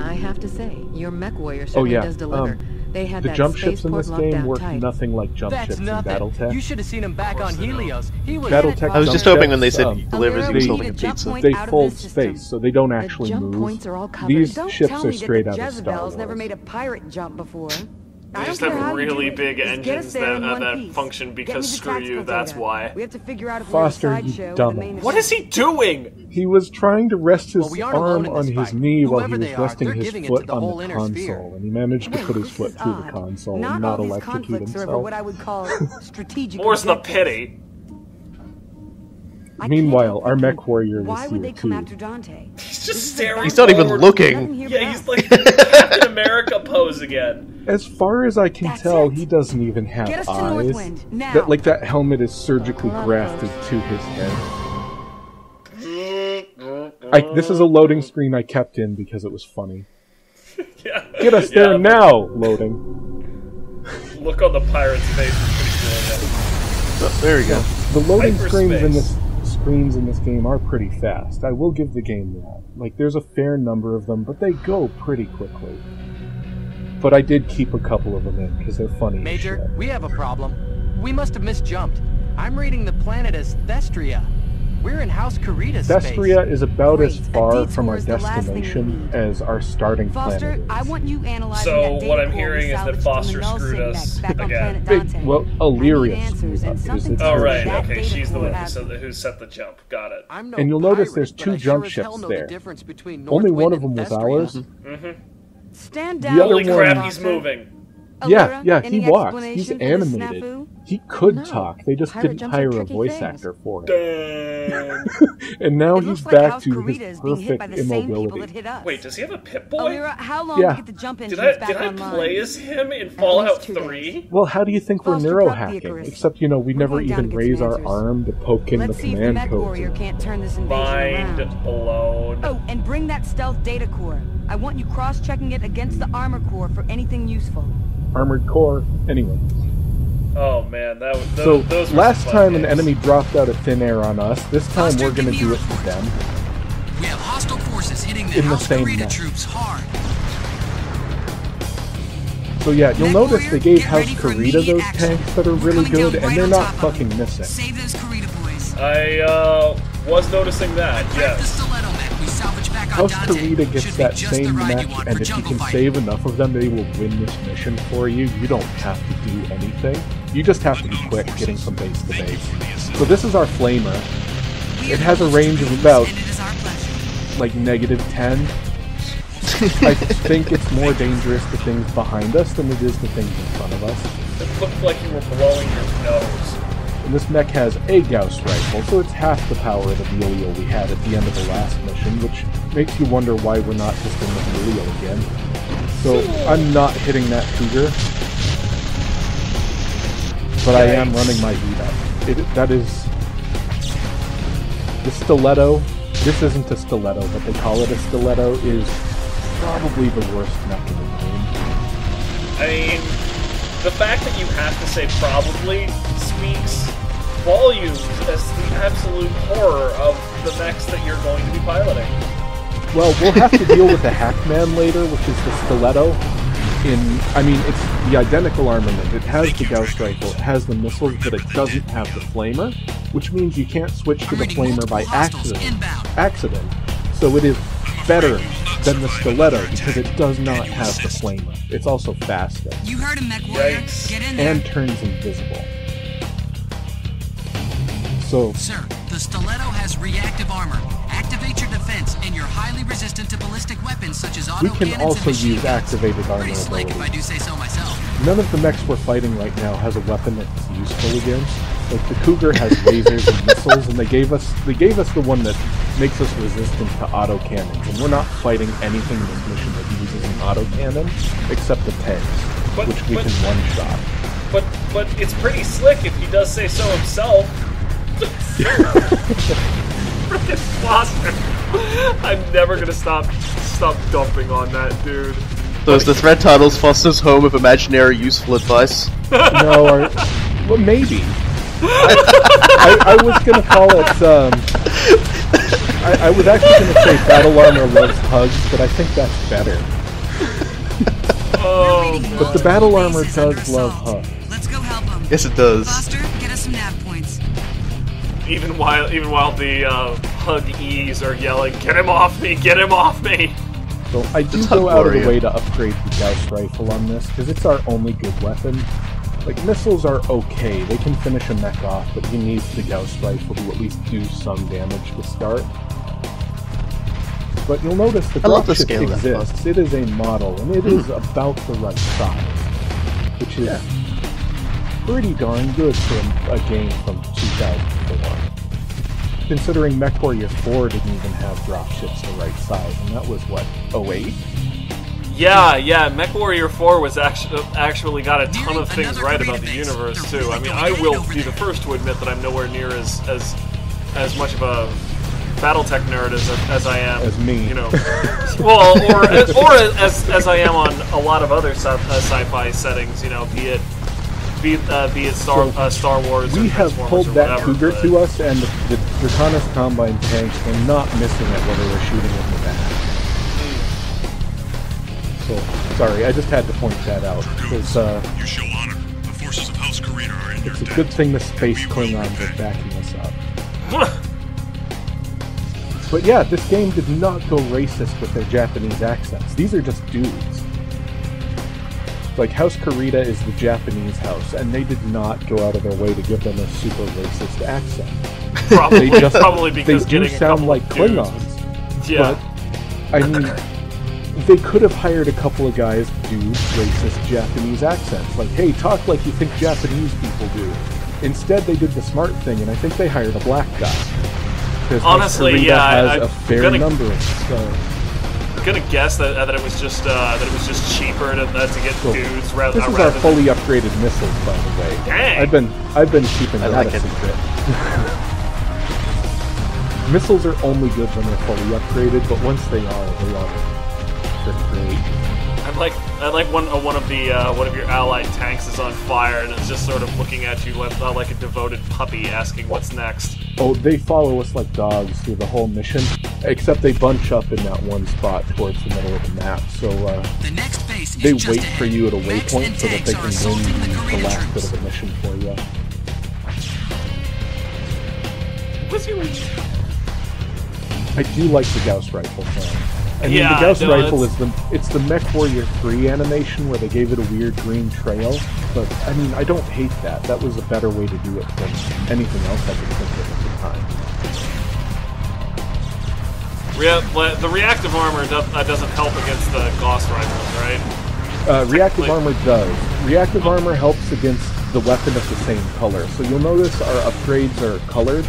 I have to say, your mech warrior certainly does deliver. They had the jump ships in this game work nothing like jump ships in BattleTech. You should have seen him back on Helios. He was BattleTech. I was just hoping when they said he delivers, he was holding a pizza. They fold space, so they don't actually move. These ships are straight out of Star Wars. Never made a pirate jump before. They just have really big engines that function because screw you, that's why. We have to figure out if Foster, you dumbass. What is he doing? He was trying to rest his arm on his knee while he was resting his foot on the console, and he managed to put his foot through the console and not electrocute himself. What I would call strategic. More's the pity. Meanwhile, our mech warrior is here too. He's just staring. He's not even looking. Yeah, he's like Captain America pose again. As far as I can tell, he doesn't even have eyes. That helmet is surgically grafted to his head. This is a loading screen I kept in because it was funny. Yeah. Get us there now! Loading. Look on the pirate's face is pretty brilliant. Oh, there you go. The loading screens in this game are pretty fast. I will give the game that. Like, there's a fair number of them, but they go pretty quickly. But I did keep a couple of them in, because they're funny. Major, we have a problem. We must have misjumped. I'm reading the planet as Thestria. We're in House Karita's space. Thestria is about as far from our destination as our starting planet is. I want you analyzing so what I'm hearing is that Foster screwed us again. Well, Illyria screwed us. Oh, right. Okay, she's the one who set the jump. Got it. And you'll notice there's two jump ships there. Only one of them was ours. Stand down. The other Holy crap, one, he's moving. Yeah, he walks. He's animated. He could talk. They just didn't hire a voice actor for it. And now he's back to his perfect immobility. Wait, does he have a Pip-Boy? How long to get the jump engines did back I online? play as him in Fallout 3? Well, how do you think we're neurohacking? Except, we never even raise our arm to poke in the command codes. Mind blown. Oh, and bring that stealth data core. I want you cross-checking it against the armor core for anything useful. Armored core. Anyway. Oh man, those last time an enemy dropped out of thin air on us. This time we're going to do it to them. We have hostile forces hitting in the same Karita troops hard. So yeah, you'll notice they gave House Karita those tanks that are really good, and they're not fucking missing. Save those Karita boys. I was noticing that. Yes. House Karita gets that same mech, and if you can save enough of them, they will win this mission for you. You don't have to do anything. You just have to be quick getting from base to base. So this is our flamer. It has a range of about, like, -10. I think it's more dangerous to things behind us than it is to things in front of us. It looked like you were blowing your nose. And this mech has a Gauss rifle, so it's half the power of the Helio we had at the end of the last mission, which makes you wonder why we're not just in the Helio again. So I'm not hitting that Cougar, but I am running my heat up. That is the Stiletto. This isn't a Stiletto, but they call it a Stiletto. Is probably the worst mech in the game. I mean, the fact that you have to say probably speaks volumes as the absolute horror of the mechs that you're going to be piloting. Well, we'll have to deal with the Hackman later, which is the Stiletto. It's the identical armament. It has the Gauss rifle, it has the missiles, but it doesn't have the flamer, which means you can't switch to the flamer by accident. So it is better than the Stiletto because it does not have the flamer. It's also faster. You heard him, mech warrior. Get in there. And turns invisible. So, sir, the Stiletto has reactive armor. Activate your defense, and you're highly resistant to ballistic weapons such as autocannons. We can also use activated armor Pretty slick, if I do say so myself. None of the mechs we're fighting right now has a weapon that's useful against. Like the Cougar has lasers and missiles, and they gave us the one that makes us resistant to autocannons. And we're not fighting anything in this mission that uses an autocannon except the tanks, which we can one-shot. But it's pretty slick if he does say so himself. Frickin' Foster. I'm never gonna stop dumping on that dude. So is the thread titles Foster's Home of Imaginary Useful Advice? No, well, maybe. I was gonna call it, I was actually gonna say Battle Armor Loves Hugs, but I think that's better. Oh, But the battle armor does love hugs. Let's go help him. Yes, it does. Foster, get us some nav points. even while the hug-ees are yelling, "Get him off me! Get him off me!" So I do go out of the way to upgrade the Gauss rifle on this, because it's our only good weapon. Like, missiles are okay, they can finish a mech off, but you need the Gauss rifle to at least do some damage to start. But you'll notice the dropship exists. It is a model, and it is about the right size, which is pretty darn good for a game from 2004. Considering MechWarrior 4 didn't even have dropships the right size, and that was, what, 08? Yeah, MechWarrior 4 was actually got a ton of things right about the universe, too. I mean, I will be the first to admit that I'm nowhere near as much of a BattleTech nerd as I am. As me. You know. Well, or as I am on a lot of other sci-fi settings, you know, be it Star Wars. We have pulled that Cougar to us, and the Draconis Combine tanks were not missing it when they were shooting it in the back. So, sorry, I just had to point that out, because you show honor. The forces of House Karina are in your it's a debt. good thing the space Klingons are backing us up. But yeah, this game did not go racist with their Japanese accents. These are just dudes. Like, House Karita is the Japanese house, and they did not go out of their way to give them a super racist accent. Probably because they do sound like Klingons. Yeah. But, I mean, they could have hired a couple of guys to do racist Japanese accents. Like, hey, talk like you think Japanese people do. Instead, they did the smart thing, and I think they hired a black guy. Honestly, Korea yeah, has a fair number of. I'm gonna guess that it was just cheaper to get dudes rather. This is rather our fully upgraded missiles, by the way. Dang. I've been keeping that a secret. Missiles are only good when they're fully upgraded, but once they are pretty great. I like one of your allied tanks is on fire and it's just sort of looking at you like a devoted puppy, asking what's next. Oh, they follow us like dogs through the whole mission, except they bunch up in that one spot towards the middle of the map. So the next base they is wait just for ahead. you at a Mechs waypoint and so that tanks they are can assaulting win the the Karina last bit troops. of the mission for you. I do like the Gauss rifle thing. I mean, the Gauss rifle is the MechWarrior 3 animation where they gave it a weird green trail, but I mean, I don't hate that. That was a better way to do it than anything else I could think of at the time. The reactive armor doesn't help against the Gauss rifles, right? Reactive armor does. Reactive armor helps against the weapon of the same color. So you'll notice our upgrades are colored.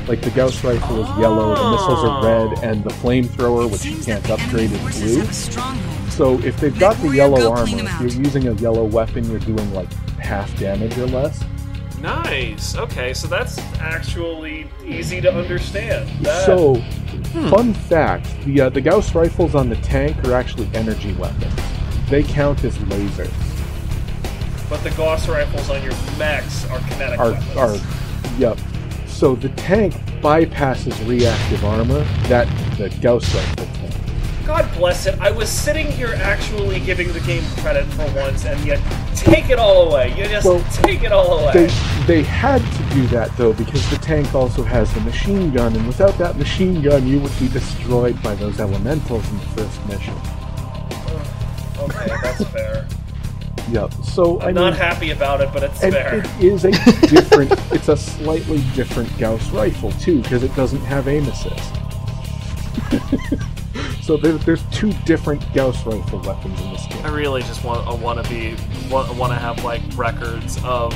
Like the Gauss rifle is yellow, the missiles are red, and the flamethrower, which you can't upgrade, is blue. So if they've got the yellow armor, if you're using a yellow weapon, you're doing like half damage or less. Nice. Okay, so that's actually easy to understand. So, fun fact, the Gauss rifles on the tank are actually energy weapons. They count as lasers. But the Gauss rifles on your mechs are kinetic weapons. Yep. So the tank bypasses reactive armor that the Gauss rifle can. God bless it. I was sitting here actually giving the game credit for once, and yet take it all away. You just take it all away. They had to do that, though, because the tank also has the machine gun, and without that machine gun, you would be destroyed by those elementals in the first mission. Okay, that's fair. Yep. So I'm not happy about it, but it's fair. It is a different. It's a slightly different Gauss rifle too, because it doesn't have aim assist. So there's two different Gauss rifle weapons in this game. I really just want to have like records of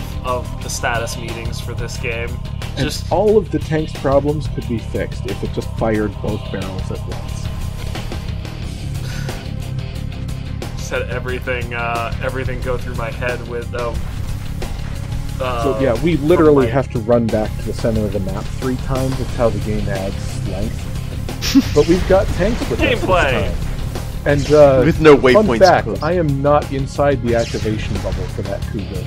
the status meetings for this game. Just all of the tank's problems could be fixed if it just fired both barrels at once. Had everything go through my head with so yeah, we literally have to run back to the center of the map 3 times. That's how the game adds length. But we've got tanks with us this time. And with no waypoints. Fun fact, I am not inside the activation bubble for that Cougar.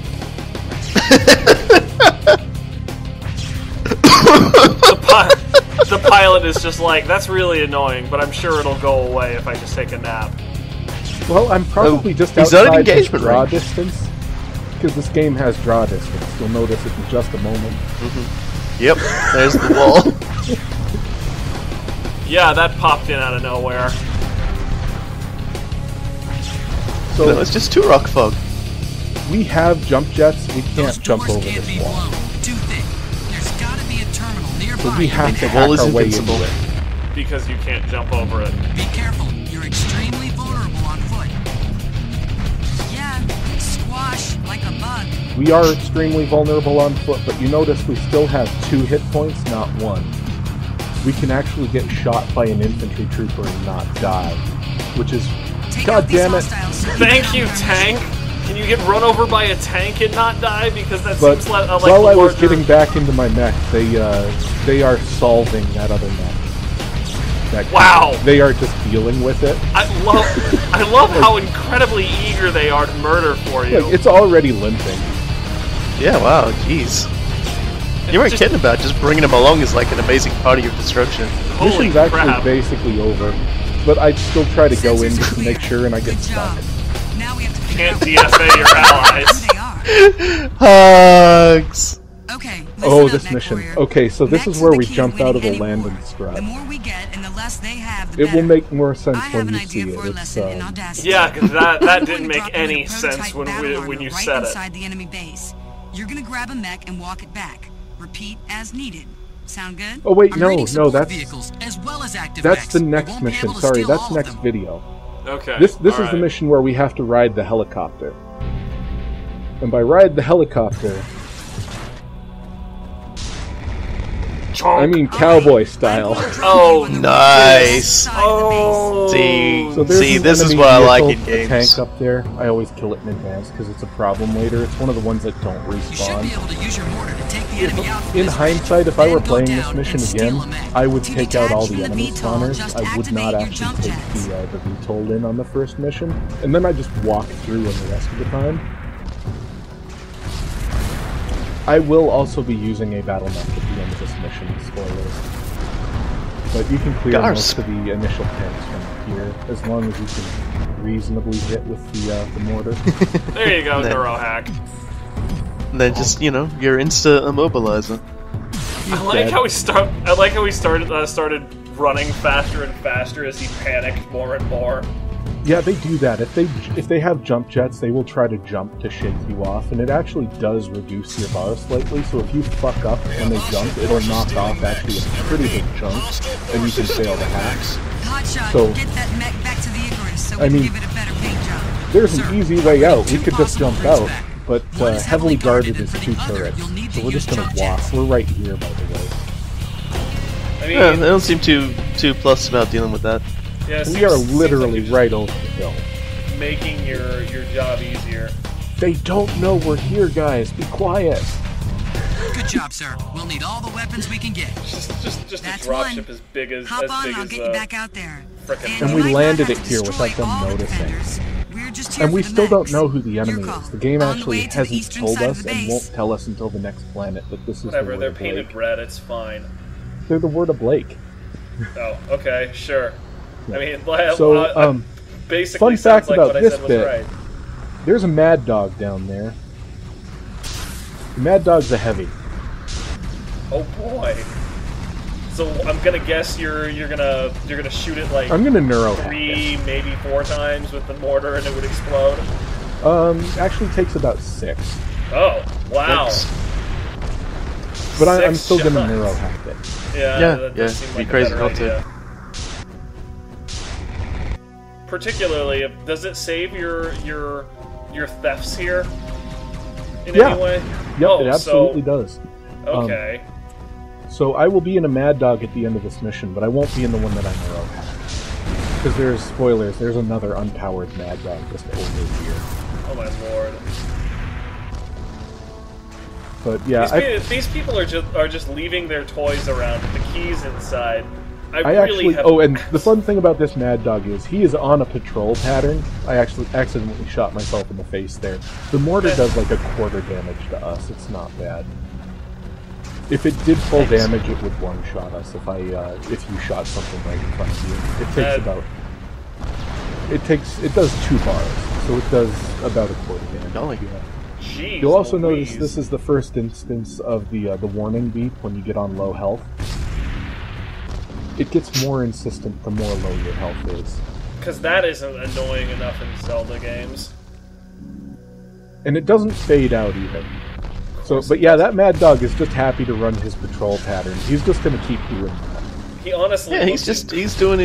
The pilot is just like, that's really annoying, but I'm sure it'll go away if I just take a nap. Well, I'm probably just he's at an outside his engagement draw range. distance. Because this game has draw distance. You'll notice it in just a moment. Yep, there's the wall. Yeah, that popped in out of nowhere. So No, it's just Turok fog. we have jump jets. We can't Those jump doors over can't this be wall. blown. Too thick. There's gotta be a terminal nearby. So we have to The wall hack is our way into invincible. it. Because you can't jump over it. Be careful. You're extremely vulnerable on foot. Yeah, squash like a bug. We are extremely vulnerable on foot, but you notice we still have 2 hit points, not 1. We can actually get shot by an infantry trooper and not die, which is... Take God out these damn it! hostiles so you Thank can you, get on tank! Can you get run over by a tank and not die? Because that But seems like while the I was larger... getting back into my mech, they are solving that other mech. Wow! They are just dealing with it. I love how incredibly eager they are to murder for you. Like, it's already limping. Yeah, wow, jeez. You weren't kidding about just bringing him along as like an amazing part of your destruction. Holy Mission's actually crap. basically over, but I'd still try to go in Sensors just to clear. make sure, and I get Good stuck. job. Now we have to figure Can't out DFA your allies. who they are. Hugs! Okay, listen Oh, up, this Mech mission. Warrior. Okay, so this Mechs is where the we key to jump out of winning the any landing war. strut. The more we get and the less they have, the It better. will make more sense I have when an you idea see for a it. lesson in It's, audacity. Yeah, because that I'm going didn't to make drop you in any a sense prototype when battle you armor right said it. inside the enemy base. You're gonna grab a mech and walk it back. Repeat as needed. Sound good? Oh wait, I'm no, reading no, support that's vehicles as well as active that's mechs. the We next won't be mission. able to Sorry, steal that's all of next them. video. Okay. This is the alright. mission where we have to ride the helicopter. And by ride the helicopter, I mean cowboy style. Oh, nice. Oh. See, So there's an this is enemy what I like vehicle, in a games. tank up there. I always kill it in advance because it's a problem later. It's one of the ones that don't You should be respawn. able to use your mortar to take the enemy out from In this hindsight, ridge, if I were then go playing this down mission and steal again, a mech. I would To take out all detach the from enemy VTOL, spawners. just I would not activate your actually jump take jets. the VTOL in on the first mission, and then I just walk through in the rest of the time. I will also be using a battle mech at the end of this mission, spoilers. But you can clear Garp. most of the initial tanks from here, as long as you can reasonably hit with the mortar. There you go, Then- neurohack. And then just, you know, your insta immobilizer. I like dead. how he started running faster and faster as he panicked more and more. Yeah, they do that. If they have jump jets, they will try to jump to shake you off, and it actually does reduce your bar slightly. So if you fuck up when they jump, it'll knock off actually a pretty big chunk, and you can fail the hacks. Hotshot, So- get that mech back to the Icarus so we I can mean, give it a better paint job. There's Sir, an easy way out. We two could just possible jump routes out, back. but One is heavily guarded and is for the 2 other, turrets. you'll need So to we're just use gonna jump walk. jets. We're right here, by the way. I mean, Yeah, they don't seem too plus about dealing with that. yeah, We are seems literally like you're right over the hill. just making your job easier. They don't know we're here, guys. Be quiet. Good job, sir. We'll need all the weapons we can get. Just a That's dropship one. as big as Hop on, big I'll as get you back out there. frickin' And you we might landed not it have to here destroy without them all the noticing. defenders. We're just here And we for the still don't mechs. know who the enemy Your call. is. The game On the actually way to the hasn't eastern told side of us the and base. won't tell us until the next planet that this is Whatever, the word they're of painted Blake. red, it's fine. They're the word of Blake. Oh, okay, sure. I mean, So, basically fun fact sounds like about what I this said was bit. right. There's a mad dog down there. The mad dog's a heavy. Oh boy. So I'm gonna guess you're gonna shoot it like I'm gonna neuro hack 3, maybe 4 times with the mortar and it would explode. it. Actually takes about 6. Oh, wow. But I'm 6 still gonna shots. neuro hack it. Yeah, Yeah, that yeah, does seem be like a crazy better not to. idea. Particularly, does it save your thefts here in Yeah. any way? Yep, Oh, it absolutely does. Okay. So I will be in a mad dog at the end of this mission, but I won't be in the one that I neuro hack. Because there's spoilers, there's another unpowered mad dog just over here. Oh my lord. But yeah, These people are just leaving their toys around with the keys inside. I I really actually. have... Oh, and the fun thing about this mad dog is he is on a patrol pattern. I actually accidentally shot myself in the face there. The mortar does like a quarter damage to us. It's not bad. If it did full Thanks. damage, it would one-shot us if you shot something right in front of you. It takes about It does 2 bars, so it does about a quarter damage. Golly. Yeah. Jeez, You'll also Louise. notice this is the first instance of the warning beep when you get on low health. It gets more insistent the more low your health is. Because that isn't annoying enough in Zelda games. And it doesn't fade out either. So, but yeah, that Mad Dog is just happy to run his patrol pattern. He's just going to keep doing that. He honestly. Yeah, he's doing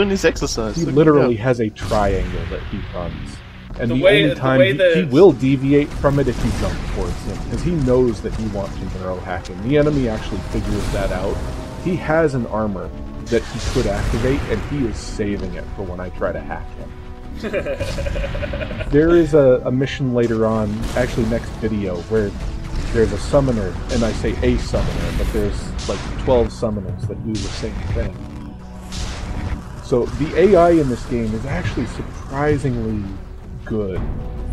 his exercise. He literally has a triangle that he runs. And the way- only the time way he that- will deviate from it if you jump towards him, because he knows that you want to neuro hack him. The enemy actually figures that out. He has an armor that he could activate, and he is saving it for when I try to hack him. There is a mission later on, actually next video, where there's a summoner, and I say a summoner, but there's like 12 summoners that do the same thing. So the AI in this game is actually surprisingly good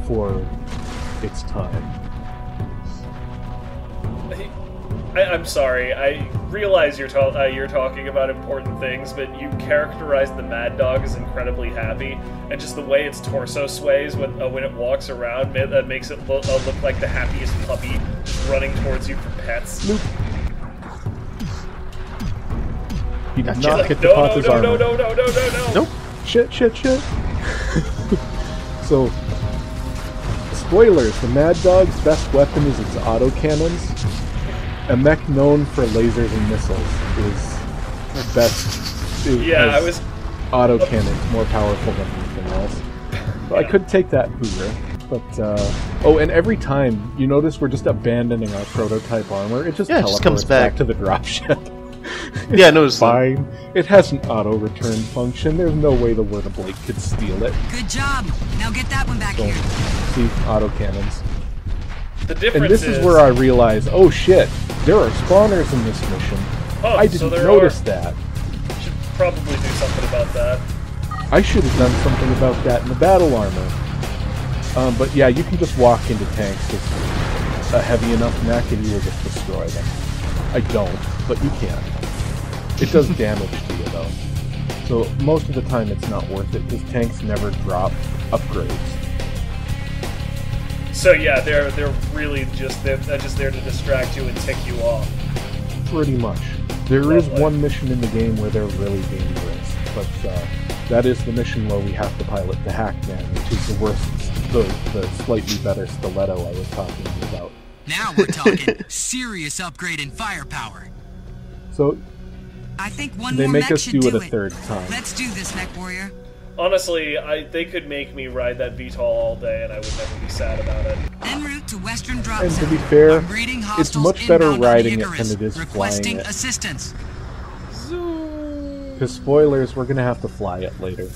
for its time. I'm sorry. I realize you're talking about important things, but you characterized the Mad Dog as incredibly happy, and just the way its torso sways when it walks around that makes it look like the happiest puppy just running towards you for pets. Nope. He did Gotcha. not hit the No, Papa's no, armor. no, no, no, no, no, no. Nope. Shit. So, spoilers, the Mad Dog's best weapon is its autocannons. A mech known for lasers and missiles is best. Yeah, I was. Autocannons more powerful than anything else. So I could take that Cougar, but oh, and every time you notice we're just abandoning our prototype armor, it just Yeah, it teleports just comes back. to the dropship. Yeah, I noticed that. Fine. It has an auto return function. There's no way the Word of Blake could steal it. Good job. Now get that one back So, here. see, autocannons. The difference And this is where I realize, oh shit, there are spawners in this mission. Oh, I so didn't there notice are. that. Should probably do something about that. I should have done something about that in the battle armor. But yeah, you can just walk into tanks with a heavy enough mech and you will just destroy them. I don't, but you can. It does damage to you though. So most of the time it's not worth it because tanks never drop upgrades. So yeah, they're really just there to distract you and tick you off. Pretty much. There is Lovely. one mission in the game where they're really dangerous, but that is the mission where we have to pilot the Hackman, which is the worst, the slightly better stiletto I was talking about. Now we're talking serious upgrade in firepower. So I think one they more make mech us should do do it a third time. Let's do this, Mech Warrior. Honestly, they could make me ride that VTOL all day, and I would never be sad about it. En route to Western Drop And to Zone. be fair, I'm reading it's hostiles much better inbound on riding the it Icarus, than it is requesting flying it. assistance. Because spoilers, we're gonna have to fly it later.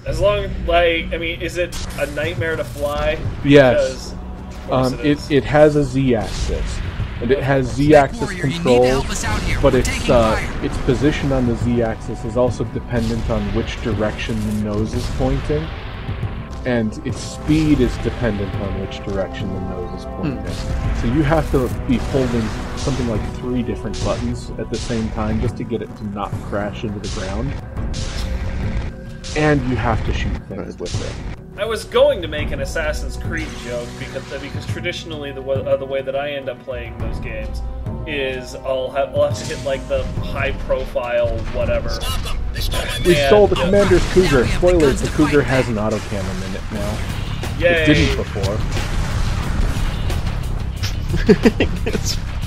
As long, like, I mean, is it a nightmare to fly? Yes. Because, of course it is. It has a Z-axis, and it has Z-axis Warrior, you need to controls, help us out here. but We're its taking fire. its position on the Z-axis is also dependent on which direction the nose is pointing, and its speed is dependent on which direction the nose is pointing. So you have to be holding something like 3 different buttons at the same time just to get it to not crash into the ground. And you have to shoot things with it. I was going to make an Assassin's Creed joke because traditionally the way that I end up playing those games is I'll have to hit like the high profile whatever. We And- stole the Commander's Cougar. Spoilers, the Cougar has an autocannon in it now. Yay! It didn't before.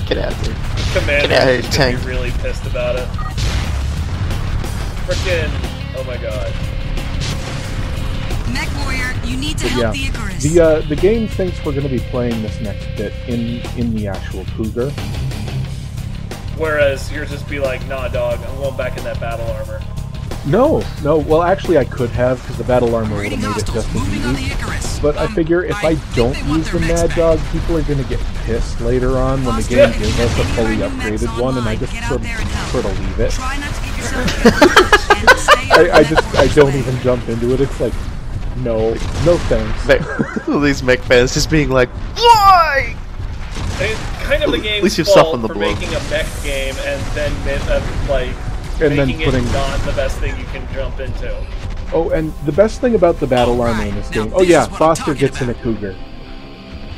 Get out of here. Commander Get out of here, is gonna tank. be really pissed about it. Frickin', oh my god. Mech Warrior, you need to But help yeah, the Icarus. the game thinks we're going to be playing this next bit in the actual Cougar. Whereas you're just be like, nah, dog, I'm going back in that battle armor. No. Well, actually, I could have because the battle armor would Raiding have made it hostiles, just as moving on the easy. Icarus. But I figure if I think don't they want use the their mechs Mad back. Dog, people are going to get pissed later on when the game gives us a fully upgraded one, and I just sort of leave it. Try not to get yourself killed. And stay on I Mech just I Warrior's don't way. even jump into it. It's like, no thanks. All these mech fans just being like, why? It's kind of the game's least you've fault softened the for blow. making a mech game and then And then making putting- it not the best thing you can jump into. Oh, and the best thing about the battle armor in this game... Oh yeah, Foster gets in a cougar.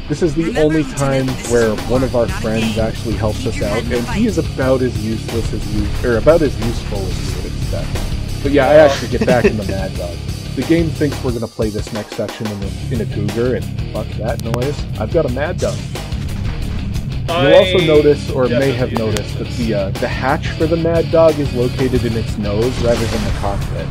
This is the only time where one of our friends actually helps us out, and he is about as useless as you... or about as useful as you would expect. But yeah, I actually get back in the Mad Dog. The game thinks we're going to play this next section in a cougar, and fuck that noise. I've got a Mad Dog. You'll also notice, or may have noticed, that the hatch for the Mad Dog is located in its nose rather than the cockpit.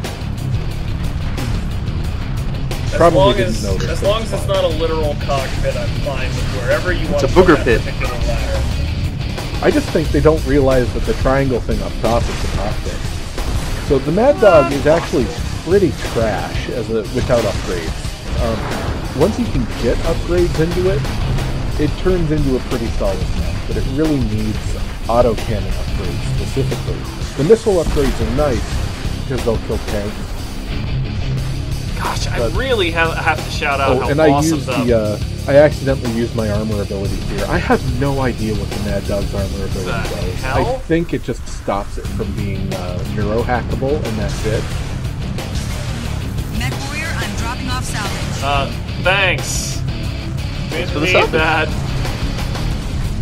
Probably didn't notice. As long as it's not a literal cockpit, I'm fine with wherever you want to put booger that pit. particular ladder. I just think they don't realize that the triangle thing up top is the cockpit. So the Mad Dog is actually pretty trash without upgrades. Once you can get upgrades into it, it turns into a pretty solid mech, but it really needs autocannon upgrades specifically. The missile upgrades are nice because they'll kill tanks. Gosh, I really have to shout out how and awesome I accidentally used my armor ability here. I have no idea what the Mad Dog's armor ability does. I think it just stops it from being neuro-hackable, and that's it. Mech Warrior, I'm dropping off salvage. Thanks. Didn't for the need salvage. that.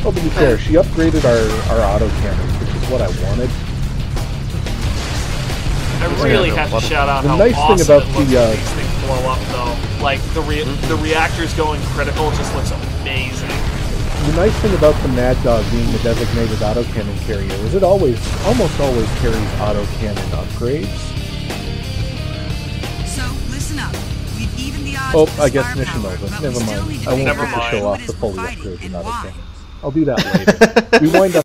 Oh, to be fair, she upgraded our autocannons, which is what I wanted. I really have to shout out how nice awesome thing about it looks when these things blow up, though. Like, the reactors going critical just looks amazing. The nice thing about the Mad Dog being the designated autocannon carrier is it almost always carries autocannon upgrades. So, listen up. We've evened the odds. Oh, I guess mission over. Never mind. I won't have to show off the fully upgraded autocannons. I'll do that later. We wind up